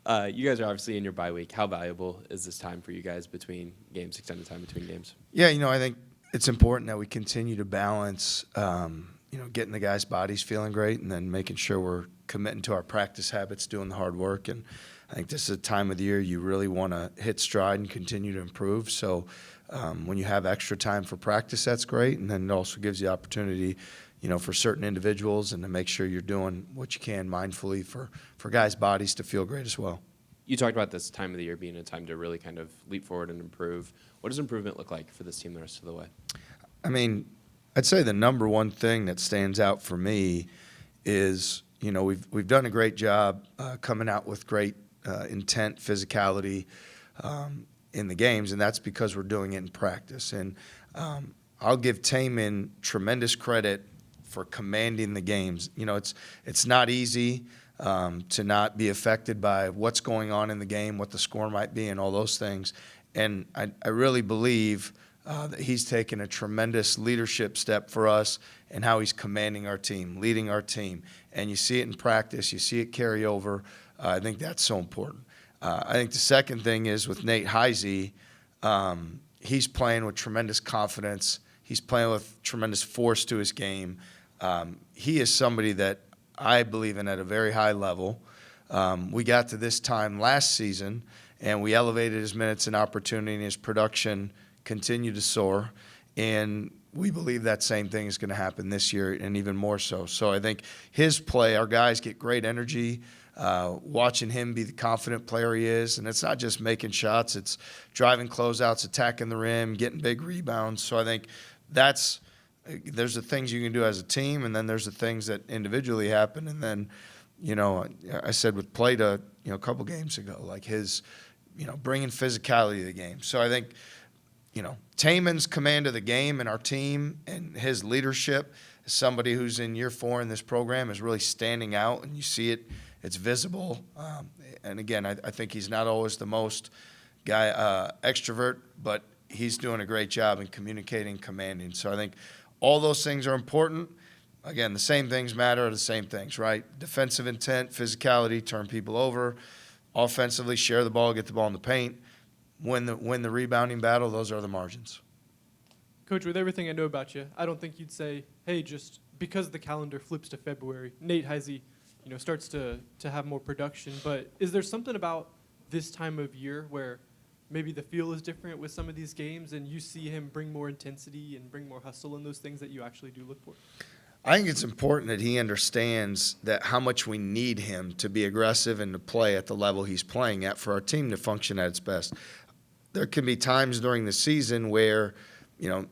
You guys are obviously in your bye week. How valuable is this time for you guys between games, extended time between games? Yeah, I think it's important that we continue to balance, getting the guys' bodies feeling great and then making sure we're committing to our practice habits, doing the hard work. And I think this is a time of the year you really want to hit stride and continue to improve. So when you have extra time for practice, that's great. And then it also gives you opportunity, for certain individuals and to make sure you're doing what you can mindfully for guys' bodies to feel great as well. You talked about this time of the year being a time to really kind of leap forward and improve. What does improvement look like for this team the rest of the way? I mean, I'd say the number one thing that stands out for me is, we've done a great job coming out with great intent, physicality in the games, and that's because we're doing it in practice. And I'll give Taman tremendous credit for commanding the games. It's not easy to not be affected by what's going on in the game, what the score might be, and all those things. And I really believe that he's taken a tremendous leadership step for us in how he's commanding our team, leading our team. And you see it in practice. You see it carry over. I think that's so important. I think the second thing is with Nate Heisey, he's playing with tremendous confidence. He's playing with tremendous force to his game. He is somebody that I believe in at a very high level. We got to this time last season, and we elevated his minutes and opportunity, and his production continued to soar. And we believe that same thing is going to happen this year, and even more so. So I think his play, our guys get great energy watching him be the confident player he is. And it's not just making shots. It's driving closeouts, attacking the rim, getting big rebounds. So I think there's the things you can do as a team, and then there's the things that individually happen. And then, I said with Plata, a couple games ago, like his, bringing physicality to the game. So I think, Taman's command of the game and our team and his leadership as somebody who's in year 4 in this program is really standing out, and you see it. It's visible. And again, I think he's not always the most extrovert, but he's doing a great job in communicating, commanding. So I think all those things are important. Again, the same things matter, the same things, right? Defensive intent, physicality, turn people over. Offensively, share the ball, get the ball in the paint. Win the rebounding battle. Those are the margins. Coach, with everything I know about you, I don't think you'd say, hey, just because the calendar flips to February, Nate Heisey, starts to have more production. But is there something about this time of year where maybe the feel is different with some of these games and you see him bring more intensity and bring more hustle and those things that you actually do look for? I think it's important that he understands that how much we need him to be aggressive and to play at the level he's playing at for our team to function at its best. There can be times during the season where,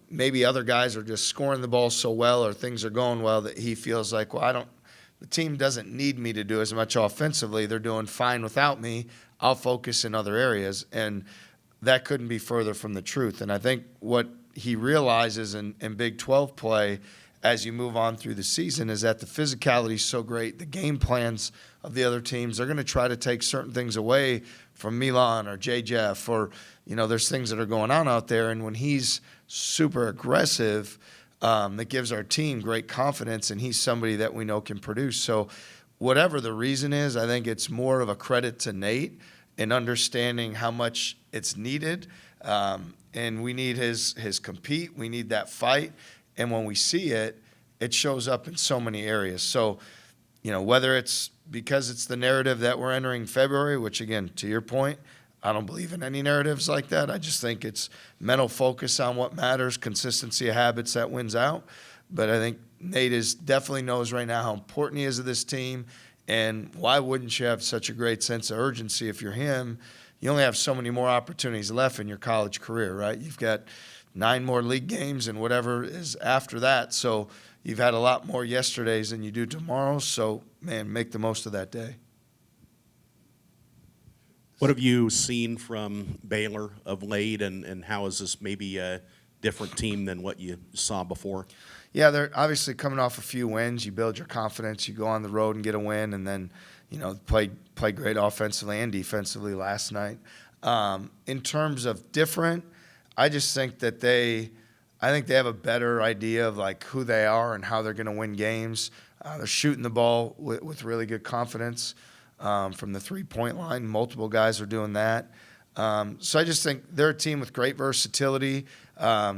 maybe other guys are just scoring the ball so well or things are going well that he feels like, the team doesn't need me to do as much offensively. They're doing fine without me. I'll focus in other areas. And that couldn't be further from the truth. And I think what he realizes in Big 12 play as you move on through the season is that the physicality is so great. The game plans of the other teams, they're going to try to take certain things away from Milan or J. Jeff or, there's things that are going on out there. And when he's super aggressive, that gives our team great confidence, and he's somebody that we know can produce. So whatever the reason is, I think it's more of a credit to Nate in understanding how much it's needed. And we need his compete. We need that fight. And when we see it, it shows up in so many areas. So, whether it's because it's the narrative that we're entering February, which, again, to your point, I don't believe in any narratives like that. I just think it's mental focus on what matters, consistency of habits that wins out. But I think Nate definitely knows right now how important he is to this team. And why wouldn't you have such a great sense of urgency if you're him? You only have so many more opportunities left in your college career, right? You've got 9 more league games and whatever is after that. So you've had a lot more yesterdays than you do tomorrow. So, man, make the most of that day. What have you seen from Baylor of late, and how is this maybe a different team than what you saw before? Yeah, they're obviously coming off a few wins. You build your confidence. You go on the road and get a win, and then, play great offensively and defensively last night. In terms of different, I just think that they have a better idea of like who they are and how they're going to win games. They're shooting the ball with really good confidence. from the three-point line. Multiple guys are doing that. So I just think they're a team with great versatility. I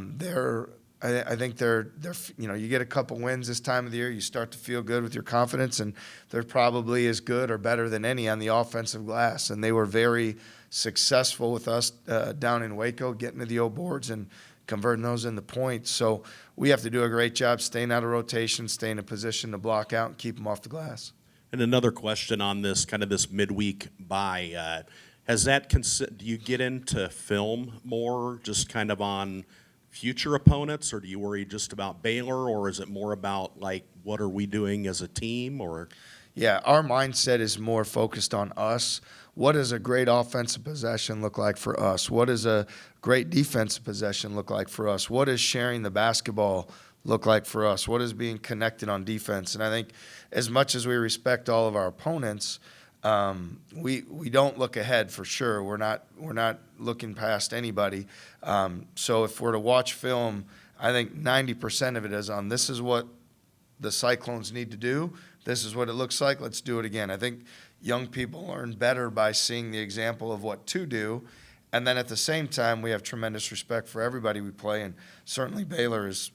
think they're you get a couple wins this time of the year, you start to feel good with your confidence, and they're probably as good or better than any on the offensive glass. And they were very successful with us down in Waco, getting to the old boards and converting those into points. So we have to do a great job staying out of rotation, staying in position to block out and keep them off the glass. And another question on this kind of this midweek bye. Do you get into film more just kind of on future opponents, or do you worry just about Baylor, or is it more about like what are we doing as a team? Or yeah, our mindset is more focused on us. What does a great offensive possession look like for us? What does a great defensive possession look like for us? What does sharing the basketball look like for us? What is being connected on defense? And I think as much as we respect all of our opponents, we don't look ahead for sure. We're not looking past anybody. So if we're to watch film, I think 90% of it is on this is what the Cyclones need to do. This is what it looks like. Let's do it again. I think young people learn better by seeing the example of what to do. And then at the same time, we have tremendous respect for everybody we play. And certainly Baylor has,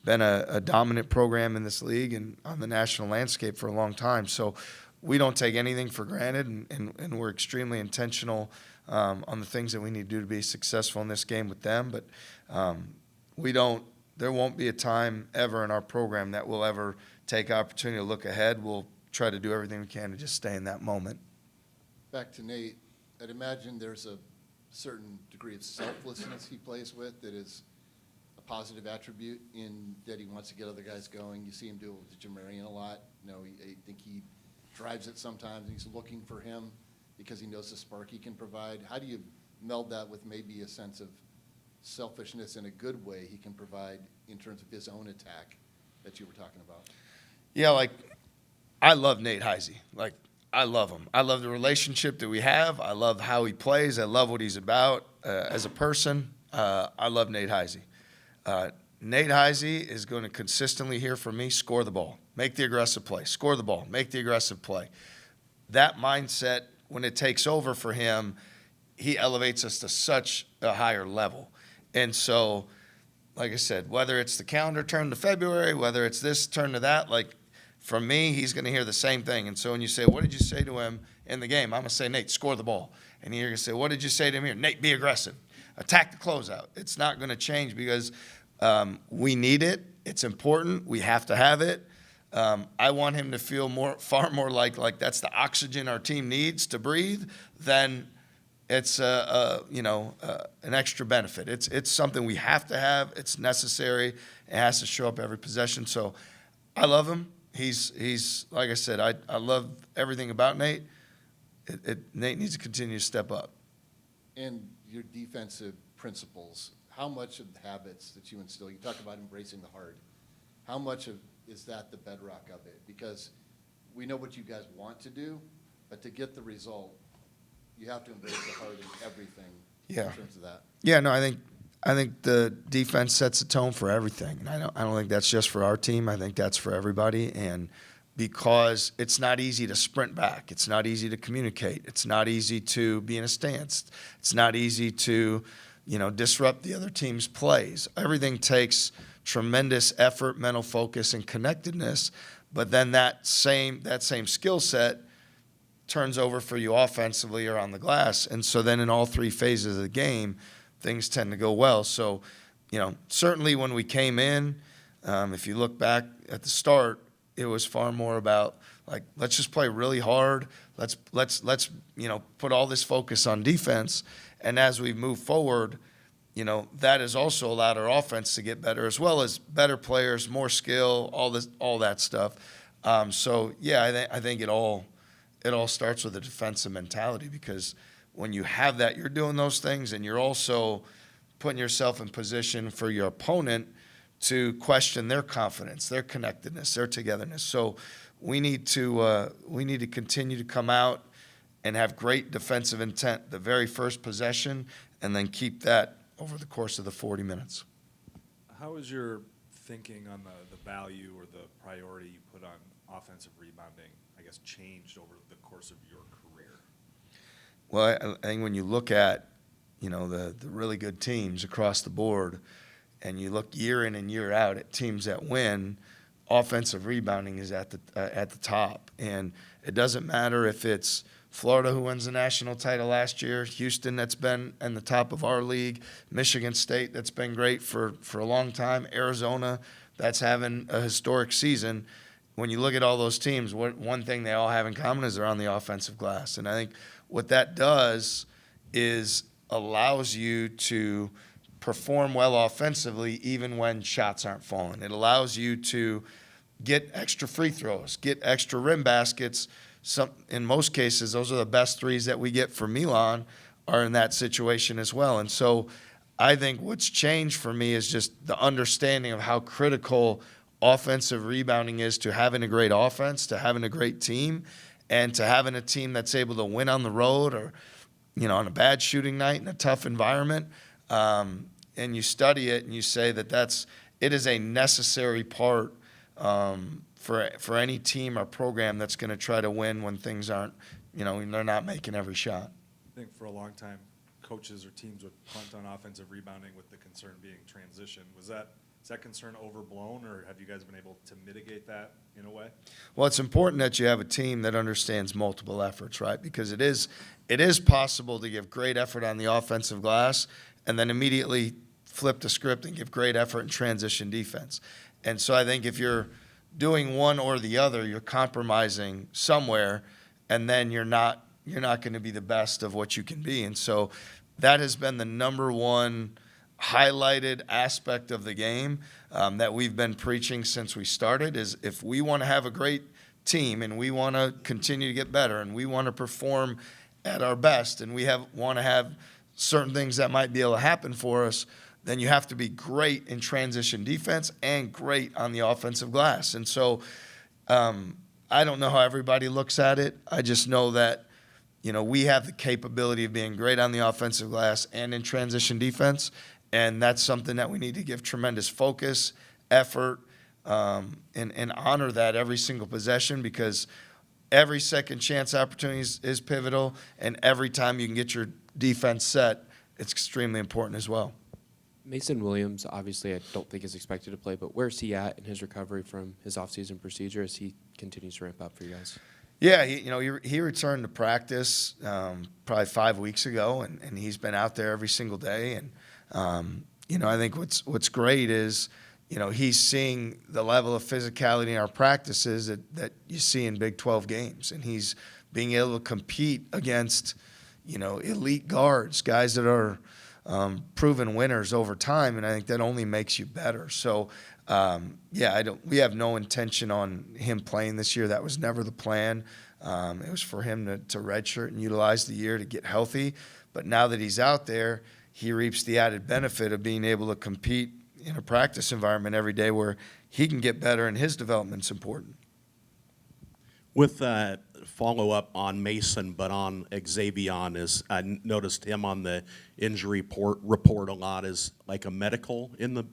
been a dominant program in this league and on the national landscape for a long time. So we don't take anything for granted, and we're extremely intentional on the things that we need to do to be successful in this game with them. But there won't be a time ever in our program that we'll ever take opportunity to look ahead. We'll try to do everything we can to just stay in that moment. Back to Nate, I'd imagine there's a certain degree of selflessness he plays with that is a positive attribute in that he wants to get other guys going. You see him do it with Jamarian a lot. I think he drives it sometimes, and he's looking for him because he knows the spark he can provide. How do you meld that with maybe a sense of selfishness in a good way he can provide in terms of his own attack that you were talking about? Yeah, I love Nate Heisey. I love him. I love the relationship that we have. I love how he plays. I love what he's about as a person. I love Nate Heisey. Nate Heisey is going to consistently hear from me, score the ball, make the aggressive play, score the ball, make the aggressive play. That mindset, when it takes over for him, he elevates us to such a higher level. And so, like I said, whether it's the calendar turn to February, whether it's this turn to that, from me, he's going to hear the same thing. And so when you say, what did you say to him in the game? I'm going to say, Nate, score the ball. And you're going to say, what did you say to him here? Nate, be aggressive. Attack the closeout. It's not going to change because we need it. It's important. We have to have it. I want him to feel far more like that's the oxygen our team needs to breathe than it's an extra benefit. It's something we have to have. It's necessary. It has to show up every possession. So I love him. He's like I said, I love everything about Nate. Nate needs to continue to step up. And your defensive principles, how much of the habits that you instill, you talk about embracing the hard, how much is that the bedrock of it? Because we know what you guys want to do, but to get the result, you have to embrace the hard in everything in terms of that. Yeah, no, I think the defense sets the tone for everything. And I don't think that's just for our team. I think that's for everybody. And because it's not easy to sprint back. It's not easy to communicate. It's not easy to be in a stance. It's not easy to, disrupt the other team's plays. Everything takes tremendous effort, mental focus, and connectedness. But then that same skill set turns over for you offensively or on the glass. And so then in all three phases of the game, things tend to go well. So, certainly when we came in, if you look back at the start, it was far more about let's just play really hard. Let's put all this focus on defense. And as we move forward, that has also allowed our offense to get better, as well as better players, more skill, all that stuff. I think it all starts with a defensive mentality, because when you have that, you're doing those things, and you're also putting yourself in position for your opponent to question their confidence, their connectedness, their togetherness. So we need to continue to come out and have great defensive intent the very first possession, and then keep that over the course of the 40 minutes. How is your thinking on the value or the priority you put on offensive rebounding? I guess, changed over the course of your career? Well, I think when you look at, the really good teams across the board, and you look year in and year out at teams that win, offensive rebounding is at the top. And it doesn't matter if it's Florida, who wins the national title last year, Houston, that's been in the top of our league, Michigan State, that's been great for a long time, Arizona, that's having a historic season. When you look at all those teams, one thing they all have in common is they're on the offensive glass. And I think what that does is allows you to perform well offensively even when shots aren't falling. It allows you to get extra free throws, get extra rim baskets. In most cases, those are the best threes that we get from Milan are in that situation as well. And so I think what's changed for me is just the understanding of how critical offensive rebounding is to having a great offense, to having a great team, and to having a team that's able to win on the road or, on a bad shooting night in a tough environment. And you study it and you say it is a necessary part for any team or program that's going to try to win when things aren't, they're not making every shot. I think for a long time, coaches or teams would punt on offensive rebounding with the concern being transition. Is that concern overblown, or have you guys been able to mitigate that in a way? Well, it's important that you have a team that understands multiple efforts, right? Because it is possible to give great effort on the offensive glass and then immediately flip the script and give great effort in transition defense. And so I think if you're doing one or the other, you're compromising somewhere, and then you're not going to be the best of what you can be. And so that has been the number one highlighted aspect of the game that we've been preaching since we started is if we want to have a great team and we want to continue to get better and we want to perform at our best and we want to have certain things that might be able to happen for us, then you have to be great in transition defense and great on the offensive glass. And so I don't know how everybody looks at it. I just know that, we have the capability of being great on the offensive glass and in transition defense, and that's something that we need to give tremendous focus, effort, and honor that every single possession because every second chance opportunity is pivotal, and every time you can get your defense set, it's extremely important as well. Mason Williams, obviously, I don't think is expected to play, but where's he at in his recovery from his offseason procedure as he continues to ramp up for you guys? Yeah, he returned to practice probably 5 weeks ago, and he's been out there every single day. And I think what's great is he's seeing the level of physicality in our practices that you see in Big 12 games, and he's being able to compete against elite guards, guys that are proven winners over time, and I think that only makes you better. So, we have no intention on him playing this year. That was never the plan. It was for him to redshirt and utilize the year to get healthy. But now that he's out there, he reaps the added benefit of being able to compete in a practice environment every day where he can get better and his development's important. With follow up on Mason, but on Xavier, I noticed him on the injury report a lot. Is like a medical in the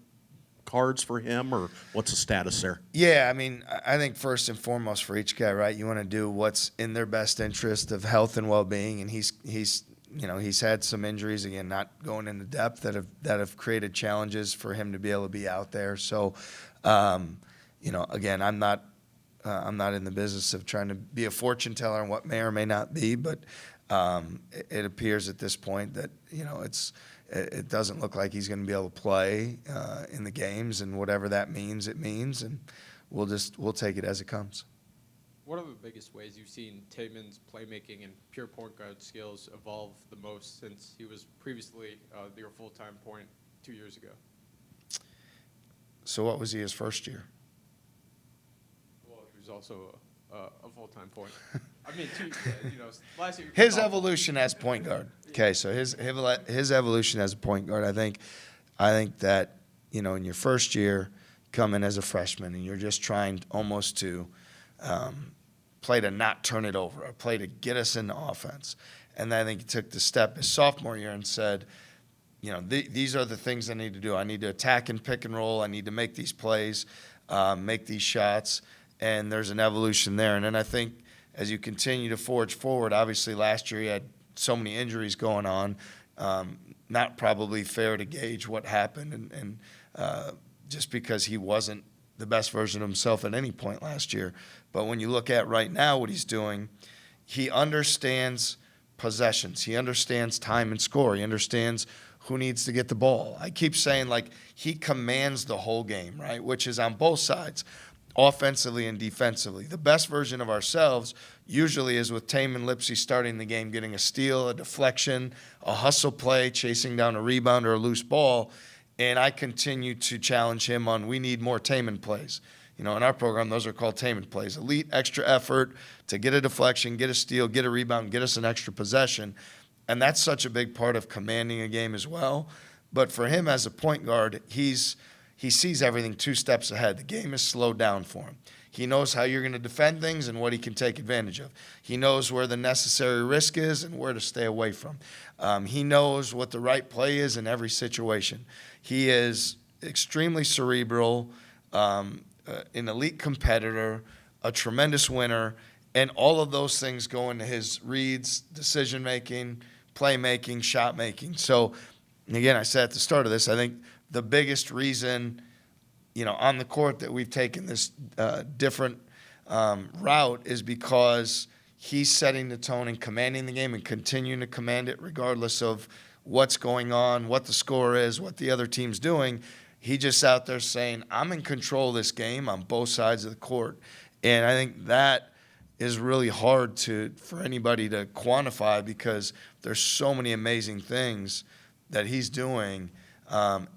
cards for him, or what's the status there? Yeah, I mean, I think first and foremost for each guy, right? You want to do what's in their best interest of health and well-being, and he's had some injuries, again, not going into depth, that have created challenges for him to be able to be out there. So, again, I'm not in the business of trying to be a fortune teller on what may or may not be, but it appears at this point that it doesn't look like he's going to be able to play in the games, and whatever that means, it means, and we'll take it as it comes. What are the biggest ways you've seen Taman's playmaking and pure point guard skills evolve the most since he was previously your full-time point 2 years ago? So what was he his first year? Well, he was also a full-time point. I mean, last year. His evolution as point guard. Okay, so his evolution as a point guard. I think that in your first year, come in as a freshman, and you're just trying almost to play to not turn it over, or play to get us into offense. And then I think he took the step his sophomore year and said, these are the things I need to do. I need to attack and pick and roll. I need to make these plays, make these shots, and there's an evolution there. And then I think as you continue to forge forward. Obviously, last year he had so many injuries going on. Not probably fair to gauge what happened, and just because he wasn't the best version of himself at any point last year. But when you look at right now what he's doing, he understands possessions. He understands time and score. He understands who needs to get the ball. I keep saying, like, he commands the whole game, right, which is on both sides, offensively and defensively. The best version of ourselves usually is with Taman Lipsey starting the game, getting a steal, a deflection, a hustle play, chasing down a rebound or a loose ball. And I continue to challenge him on, we need more Taman plays. You know, in our program, those are called Taman plays. Elite extra effort to get a deflection, get a steal, get a rebound, get us an extra possession. And that's such a big part of commanding a game as well. But for him as a point guard, he sees everything 2 steps ahead. The game is slowed down for him. He knows how you're going to defend things and what he can take advantage of. He knows where the necessary risk is and where to stay away from. He knows what the right play is in every situation. He is extremely cerebral, an elite competitor, a tremendous winner, and all of those things go into his reads, decision-making, playmaking, shot-making. So, again, I said at the start of this, I think the biggest reason, you know, on the court that we've taken this different route is because he's setting the tone and commanding the game and continuing to command it regardless of what's going on, what the score is, what the other team's doing. He just out there saying, I'm in control of this game on both sides of the court. And I think that is really hard for anybody to quantify because there's so many amazing things that he's doing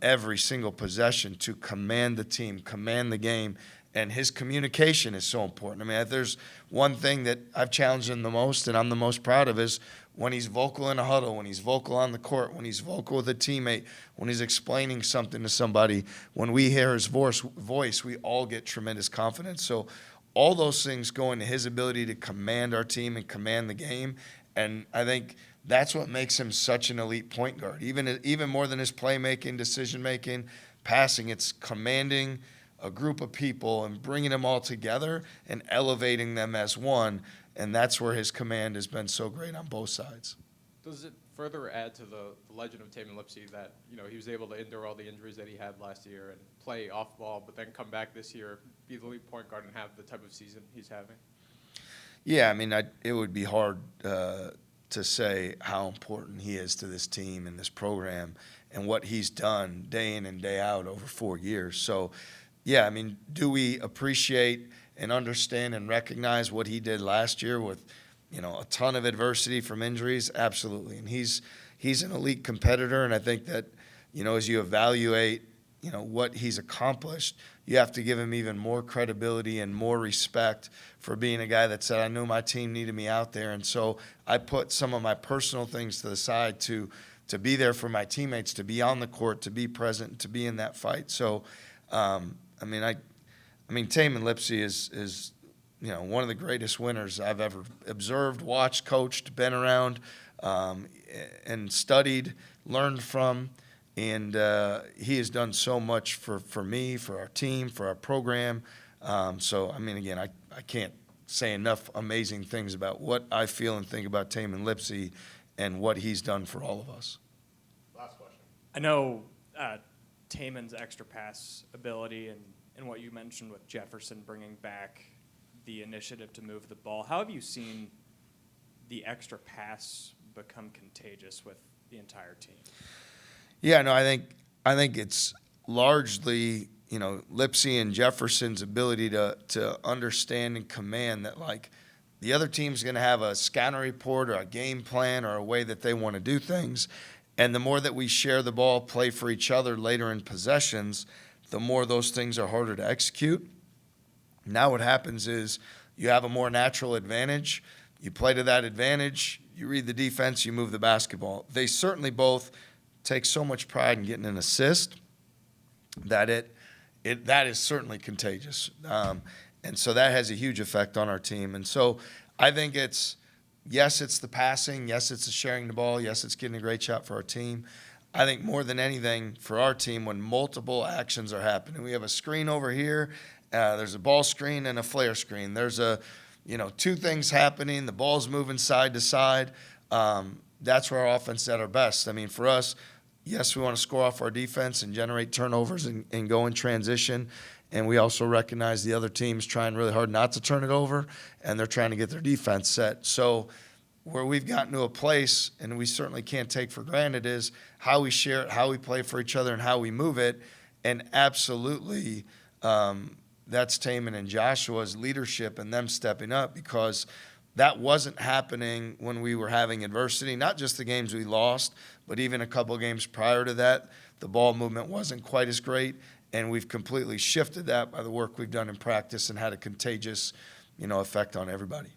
every single possession to command the team, command the game, and his communication is so important. I mean, if there's one thing that I've challenged him the most and I'm the most proud of is when he's vocal in a huddle, when he's vocal on the court, when he's vocal with a teammate, when he's explaining something to somebody, when we hear his voice, we all get tremendous confidence. So all those things go into his ability to command our team and command the game. And I think that's what makes him such an elite point guard. Even more than his playmaking, decision-making, passing, it's commanding a group of people and bringing them all together and elevating them as one. And that's where his command has been so great on both sides. Does it further add to the legend of Taman Lipsey that, you know, he was able to endure all the injuries that he had last year and play off ball, but then come back this year, be the lead point guard, and have the type of season he's having? Yeah, I mean, it would be hard to say how important he is to this team and this program and what he's done day in and day out over 4 years. So, yeah, I mean, do we appreciate and understand and recognize what he did last year with, you know, a ton of adversity from injuries? Absolutely. And he's an elite competitor, and I think that, you know, as you evaluate, you know, what he's accomplished, you have to give him even more credibility and more respect for being a guy that said, I knew my team needed me out there, and so I put some of my personal things to the side to be there for my teammates, to be on the court, to be present, to be in that fight. So, I mean, Taman Lipsey is you know, one of the greatest winners I've ever observed, watched, coached, been around, and studied, learned from. And he has done so much for me, for our team, for our program. So, I mean, again, I can't say enough amazing things about what I feel and think about Taman Lipsey and what he's done for all of us. Last question. I know Taman's extra pass ability and what you mentioned with Jefferson bringing back the initiative to move the ball. How have you seen the extra pass become contagious with the entire team? Yeah, no, I think it's largely, you know, Lipsey and Jefferson's ability to understand and command that, like, the other team's going to have a scouting report or a game plan or a way that they want to do things. And the more that we share the ball, play for each other later in possessions, the more those things are harder to execute. Now what happens is you have a more natural advantage. You play to that advantage. You read the defense. You move the basketball. They certainly both take so much pride in getting an assist that that is certainly contagious. And so that has a huge effect on our team. And so I think it's the passing. Yes, it's the sharing the ball. Yes, it's getting a great shot for our team. I think more than anything for our team, when multiple actions are happening, we have a screen over here, there's a ball screen and a flare screen. There's a two things happening, the ball's moving side to side. That's where our offense is at our best. I mean, for us, yes, we want to score off our defense and generate turnovers and go in transition. And we also recognize the other team's trying really hard not to turn it over, and they're trying to get their defense set. So where we've gotten to a place, and we certainly can't take for granted, is how we share it, how we play for each other, and how we move it. And absolutely, that's Taman and Joshua's leadership and them stepping up, because that wasn't happening when we were having adversity, not just the games we lost, but even a couple of games prior to that. The ball movement wasn't quite as great, and we've completely shifted that by the work we've done in practice and had a contagious, effect on everybody.